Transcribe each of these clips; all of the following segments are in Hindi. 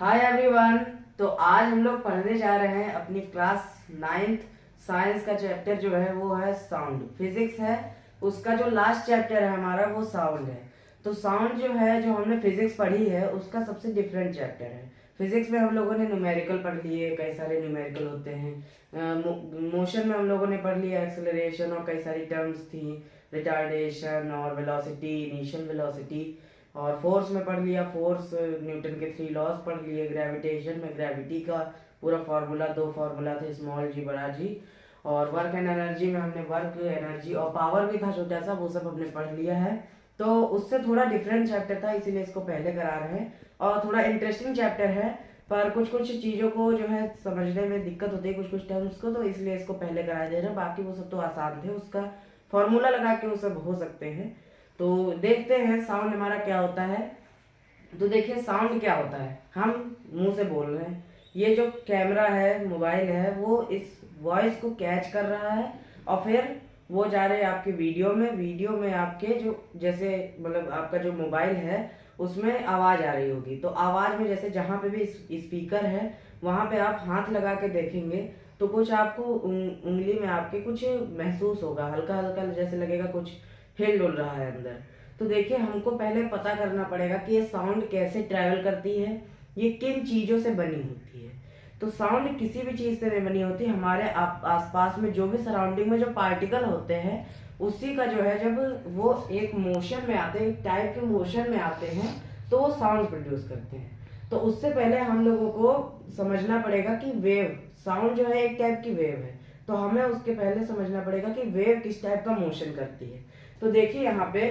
Hi everyone. तो आज हम लोग पढ़ने जा रहे हैं अपनी क्लास 9th साइंस का चैप्टर जो है वो है साउंड। फिजिक्स है, उसका जो लास्ट चैप्टर है हमारा वो साउंड है। तो साउंड जो है जो हमने फिजिक्स पढ़ी है उसका सबसे डिफरेंट चैप्टर है। फिजिक्स में हम लोगों ने न्यूमेरिकल पढ़ लिए, कई सारे न्यूमेरिकल होते हैं। मोशन में हम लोगों ने पढ़ लिया एक्सेलरेशन और कई सारी टर्म्स थी, रिटार्डेशन और वेलोसिटी, इनिशियल वेलोसिटी। और फोर्स में पढ़ लिया, फोर्स न्यूटन के 3 लॉज पढ़ लिए। ग्रेविटेशन में ग्रेविटी का पूरा फार्मूला, 2 फार्मूला थे, स्मॉल जी बड़ा जी। और वर्क एंड एनर्जी में हमने वर्क, एनर्जी और पावर भी था छोटा सा, वो सब हमने पढ़ लिया है। तो उससे थोड़ा डिफरेंट चैप्टर था, इसीलिए इसको पहले करा रहे हैं। और थोड़ा इंटरेस्टिंग चैप्टर है, पर कुछ कुछ चीज़ों को जो है समझने में दिक्कत होती है, कुछ कुछ टर्म्स को, तो इसलिए इसको पहले करा दे रहे हैं। बाकी वो सब तो आसान थे, उसका फॉर्मूला लगा के वो सब हो सकते हैं। तो देखते हैं साउंड हमारा क्या होता है। तो देखिए साउंड क्या होता है, हम मुंह से बोल रहे हैं, ये जो कैमरा है, मोबाइल है, वो इस वॉइस को कैच कर रहा है और फिर वो जा रहे हैं आपके वीडियो में आपके जो जैसे मतलब आपका जो मोबाइल है उसमें आवाज़ आ रही होगी। तो आवाज़ में जैसे जहाँ पे भी स्पीकर है वहाँ पे आप हाथ लगा के देखेंगे तो कुछ आपको उंगली में आपके कुछ महसूस होगा, हल्का हल्का जैसे लगेगा कुछ हिल डुल रहा है अंदर। तो देखिए हमको पहले पता करना पड़ेगा कि ये साउंड कैसे ट्रैवल करती है, ये किन चीज़ों से बनी होती है। तो साउंड किसी भी चीज़ से नहीं बनी होती, हमारे आसपास में जो भी सराउंडिंग में जो पार्टिकल होते हैं उसी का जो है जब वो एक मोशन में आते हैं, एक टाइप के मोशन में आते हैं तो वो साउंड प्रोड्यूस करते हैं। तो उससे पहले हम लोगों को समझना पड़ेगा कि वेव, साउंड जो है एक टाइप की वेव है, तो हमें उसके पहले समझना पड़ेगा कि वेव किस टाइप का मोशन करती है। तो देखिए यहाँ पे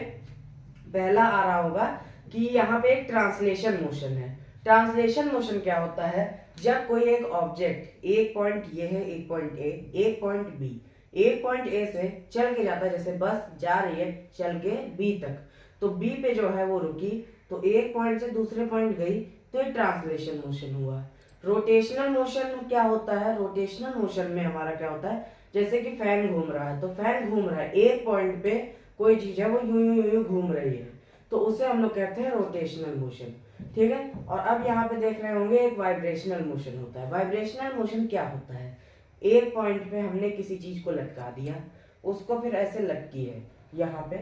पहला आ रहा होगा कि यहाँ पे एक ट्रांसलेशन मोशन है। ट्रांसलेशन मोशन क्या होता है, जब कोई एक ऑब्जेक्ट, एक पॉइंट ये है, एक पॉइंट ए, एक पॉइंट बी, एक पॉइंट ए से चल के जाता है, जैसे बस जा रही है चल के बी तक, तो बी पे जो है वो रुकी, तो एक पॉइंट से दूसरे पॉइंट गई, तो ये ट्रांसलेशन मोशन हुआ। रोटेशनल मोशन क्या होता है, रोटेशनल मोशन में हमारा क्या होता है, जैसे कि फैन घूम रहा है, तो फैन घूम रहा है एक पॉइंट पे, कोई चीज है वो यूं यूं यूं घूम रही है, तो उसे हम लोग कहते हैं रोटेशनल मोशन। ठीक है। और अब यहाँ पे देख रहे होंगे एक वाइब्रेशनल मोशन होता है। वाइब्रेशनल मोशन क्या होता है, एक पॉइंट पे हमने किसी चीज को लटका दिया, उसको फिर ऐसे लटकी है यहाँ पे,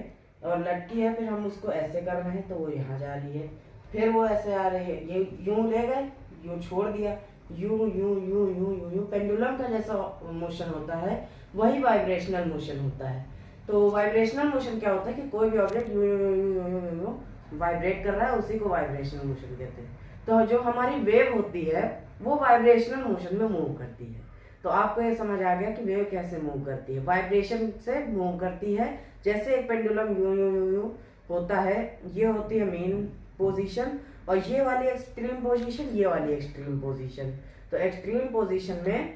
और लटकी है, फिर हम उसको ऐसे कर रहे हैं तो वो यहाँ जा रही है, फिर वो ऐसे आ रही है, ये यूं ले गए, यूं छोड़ दिया, यूं यूं यूं यूं यूं यूं, पेंडुलम का जैसा मोशन होता है, वही वाइब्रेशनल मोशन होता है। तो वाइब्रेशनल मोशन क्या होता है कि कोई भी ऑब्जेक्ट यूं यूं यूं यूं यूं यूं वाइब्रेट कर रहा है, उसी को वाइब्रेशनल मोशन कहते हैं। तो जो हमारी वेव होती है वो वाइब्रेशनल मोशन में मूव करती है। तो आपको ये समझ आ गया कि वेव कैसे मूव करती है, वाइब्रेशन से मूव करती है। जैसे एक पेंडुलम यूं यूं यूं यूं होता है, ये होती है मेन पोजीशन, और ये वाली एक्सट्रीम पोजीशन, ये वाली एक्सट्रीम पोजीशन। तो एक्सट्रीम पोजीशन में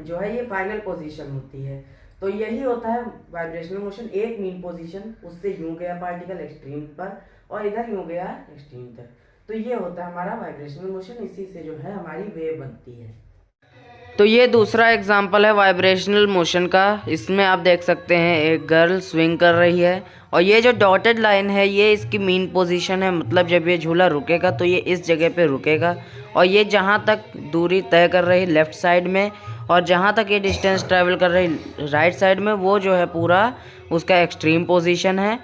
जो है ये फाइनल पोजीशन होती है। तो यही होता है वाइब्रेशनल मोशन, एक मीन पोजीशन, उससे यूं गया पार्टिकल एक्सट्रीम पर और इधर यूं गया एक्सट्रीम तक। तो ये होता है हमारा वाइब्रेशनल मोशन, इसी से जो है हमारी वेव बनती है। तो ये दूसरा एग्जाम्पल है वाइब्रेशनल मोशन का। इसमें आप देख सकते हैं एक गर्ल स्विंग कर रही है, और ये जो डॉटेड लाइन है ये इसकी मीन पोजीशन है, मतलब जब ये झूला रुकेगा तो ये इस जगह पे रुकेगा, और ये जहाँ तक दूरी तय कर रही लेफ्ट साइड में, और जहाँ तक ये डिस्टेंस ट्रैवल कर रही राइट साइड में, वो जो है पूरा उसका एक्सट्रीम पोजीशन है।